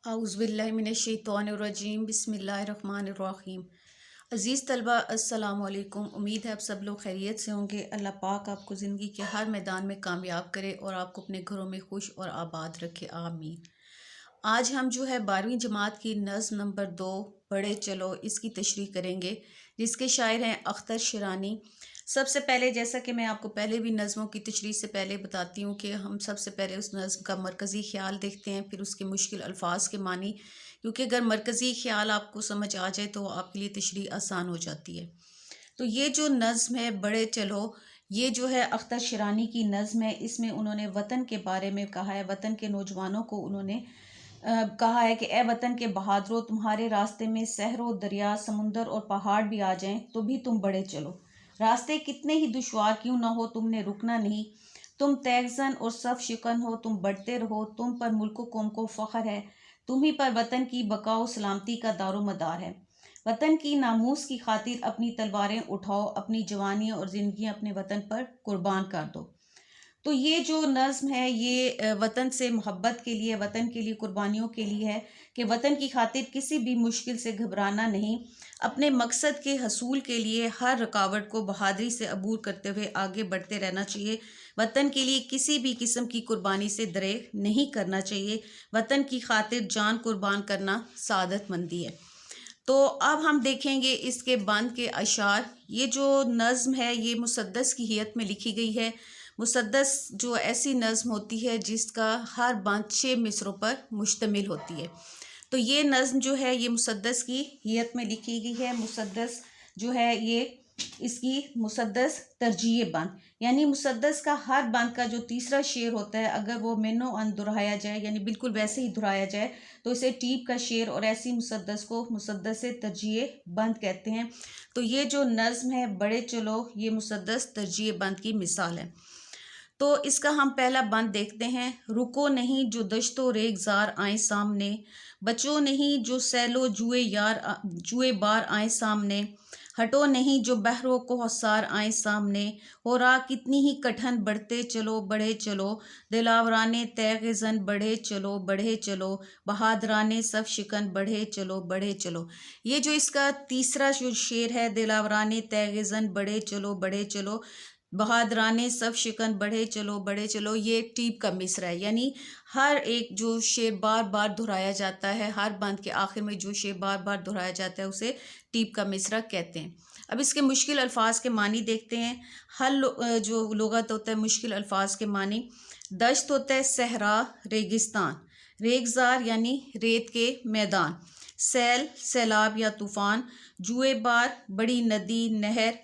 औज़ुबिल्लाहिमिनश्शैतानिर्रजीम बिस्मिल्लाहिर्रहमानिर्रहीम। अज़ीज़ तलबा अस्सलाम वालेकुम। उम्मीद है आप सब लोग खैरियत से होंगे। अल्लाह पाक आपको ज़िंदगी के हर मैदान में कामयाब करे और आपको अपने घरों में खुश और आबाद रखे, आमीन। आज हम जो है 12वीं जमात की नज़्म नंबर 2 बढ़े चलो इसकी तशरीह करेंगे, जिसके शायर हैं अख्तर शिरानी। सबसे पहले, जैसा कि मैं आपको पहले भी नज़मों की तशरीह से पहले बताती हूँ कि हम सबसे पहले उस नज़्म का मरकज़ी ख़्याल देखते हैं, फिर उसके मुश्किल अल्फाज के मानी, क्योंकि अगर मरकज़ी ख़्याल आपको समझ आ जाए तो आपके लिए तशरीह आसान हो जाती है। तो ये जो नज़्म है बढ़े चलो, ये जो है अख्तर शिरानी की नज़्म है। इसमें उन्होंने वतन के बारे में कहा है, वतन के नौजवानों को उन्होंने कहा है कि ए वतन के बहादुरों, तुम्हारे रास्ते में सहरों, दरिया, समुंदर और पहाड़ भी आ जाएं तो भी तुम बढ़े चलो। रास्ते कितने ही दुश्वार क्यों ना हो, तुमने रुकना नहीं। तुम तैगजन और सफ शिकन हो, तुम बढ़ते रहो। तुम पर मुल्क कौम को फ़ख्र है, तुम्ही पर वतन की बकाओ सलामती का दारो मदार है। वतन की नामूस की खातिर अपनी तलवारें उठाओ, अपनी जवानियाँ और ज़िंदगियाँ अपने वतन पर कुर्बान कर दो। तो ये जो नज़्म है ये वतन से मोहब्बत के लिए, वतन के लिए कुर्बानियों के लिए है कि वतन की खातिर किसी भी मुश्किल से घबराना नहीं, अपने मकसद के हसूल के लिए हर रुकावट को बहादुरी से अबूर करते हुए आगे बढ़ते रहना चाहिए। वतन के लिए किसी भी किस्म की कुर्बानी से दरेग नहीं करना चाहिए। वतन की खातिर जान कुर्बान करना सादतमंदी है। तो अब हम देखेंगे इसके बंद के अशार। ये जो नज़्म है ये मुसद्दस की हियत में लिखी गई है। मुसद्दस जो ऐसी नज़्म होती है जिसका हर बंद 6 मिसरों पर मुश्तमिल होती है। तो ये नज़्म जो है ये मुसद्दस की हियत में लिखी गई है। मुसद्दस जो है ये इसकी मुसद्दस तरजीह बंद, यानी मुसद्दस का हर बंद का जो तीसरा शेर होता है, अगर वो मिनो अन दोहराया जाए, यानी बिल्कुल वैसे ही दोहराया जाए, तो इसे टीप का शेर और ऐसी मुसद्दस को मुसद्दस तरजीह बंद कहते हैं। तो ये जो नज़्म है बढ़े चलो, ये मुसद्दस तरजीह बंद की मिसाल है। तो इसका हम पहला बंद देखते हैं। रुको नहीं जो दश्तो रेगजार आए सामने, बचो नहीं जो सैलो जुए बार आए सामने, हटो नहीं जो बहरों को हसार आए सामने, हो रहा कितनी ही कठिन बढ़ते चलो बढ़े चलो, दिलावराने तैगजन बढ़े चलो, बहादराने सब शिकन बढ़े चलो। ये जो इसका तीसरा जो शेर है, दिलावराने तैगजन बढ़े चलो, बहादराने सब शिकन बढ़े चलो, ये टीप का मिसरा है। यानी हर एक जो शेर बार बार दोहराया जाता है, हर बंद के आखिर में जो शेर बार बार दोहराया जाता है उसे टीप का मिसरा कहते हैं। अब इसके मुश्किल अल्फाज के मानी देखते हैं। जो लुगत होता है मुश्किल अल्फाज के मानी, दश्त होता है सहरा रेगिस्तान, रेगजार यानी रेत के मैदान, सैल सैलाब या तूफ़ान, जुए बार बड़ी नदी नहर,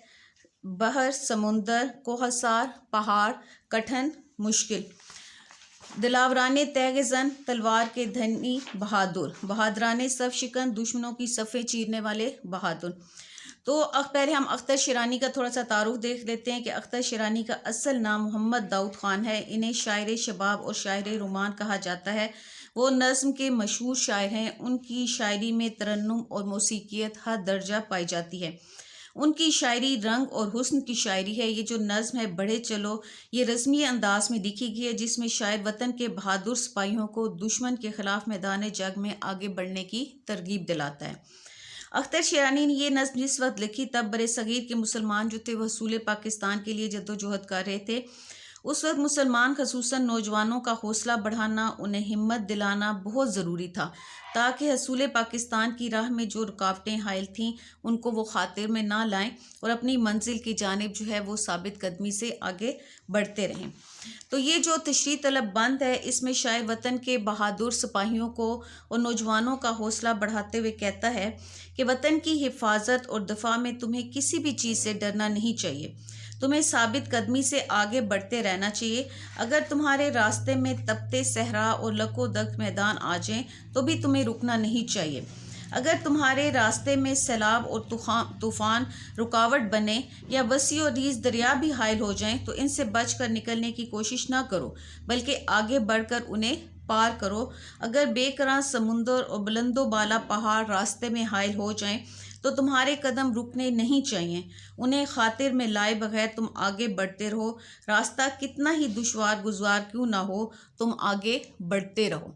बहर समुंदर, कोहसार पहाड़, कठिन मुश्किल, दिलावराने तैगजन तलवार के धनी बहादुर, बहादराने सब शिकन दुश्मनों की सफ़े चीरने वाले बहादुर। तो अब पहले हम अख्तर शिरानी का थोड़ा सा तारुफ देख लेते हैं कि अख्तर शिरानी का असल नाम मोहम्मद दाऊद ख़ान है। इन्हें शायर शबाब और शायर रोमान कहा जाता है। वो नज़्म के मशहूर शायर हैं। उनकी शायरी में तरन्नुम और मौसीकियत हर दर्जा पाई जाती है। उनकी शायरी रंग और हुस्न की शायरी है। ये जो नज़्म है बढ़े चलो, ये रस्मी अंदाज में लिखी गई है, जिसमें शायर वतन के बहादुर सिपाहियों को दुश्मन के खिलाफ मैदान जंग में आगे बढ़ने की तरगीब दिलाता है। अख्तर शिरानी ने ये नज़्म जिस वक्त लिखी तब बरे सगीर के मुसलमान जो थे वह हसूल पाकिस्तान के लिए जद्दोजहद कर रहे थे। उस वक्त मुसलमान खसूसन नौजवानों का हौसला बढ़ाना, उन्हें हिम्मत दिलाना बहुत ज़रूरी था, ताकि हसूल पाकिस्तान की राह में जो रुकावटें हायल थीं उनको वो खातिर में ना लाएं और अपनी मंजिल की जानिब जो है वो साबित कदमी से आगे बढ़ते रहें। तो ये जो तशरीह तलब बंद है, इसमें शायर वतन के बहादुर सिपाहियों को और नौजवानों का हौसला बढ़ाते हुए कहता है कि वतन की हिफाजत और दफा में तुम्हें किसी भी चीज़ से डरना नहीं चाहिए। तुम्हें साबित कदमी से आगे बढ़ते रहना चाहिए। अगर तुम्हारे रास्ते में तपते सहरा और लकोदक मैदान आ जाएं तो भी तुम्हें रुकना नहीं चाहिए। अगर तुम्हारे रास्ते में सैलाब और तूफ़ान रुकावट बने या वसी और रीज़ दरिया भी हायल हो जाएं तो इनसे बच कर निकलने की कोशिश ना करो, बल्कि आगे बढ़कर उन्हें पार करो। अगर बेकरार समुंदर और बुलंदो बाला पहाड़ रास्ते में हायल हो जाएं तो तुम्हारे कदम रुकने नहीं चाहिए। उन्हें खातिर में लाए बगैर तुम आगे बढ़ते रहो। रास्ता कितना ही दुश्वार गुज़ार क्यों ना हो, तुम आगे बढ़ते रहो।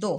2۔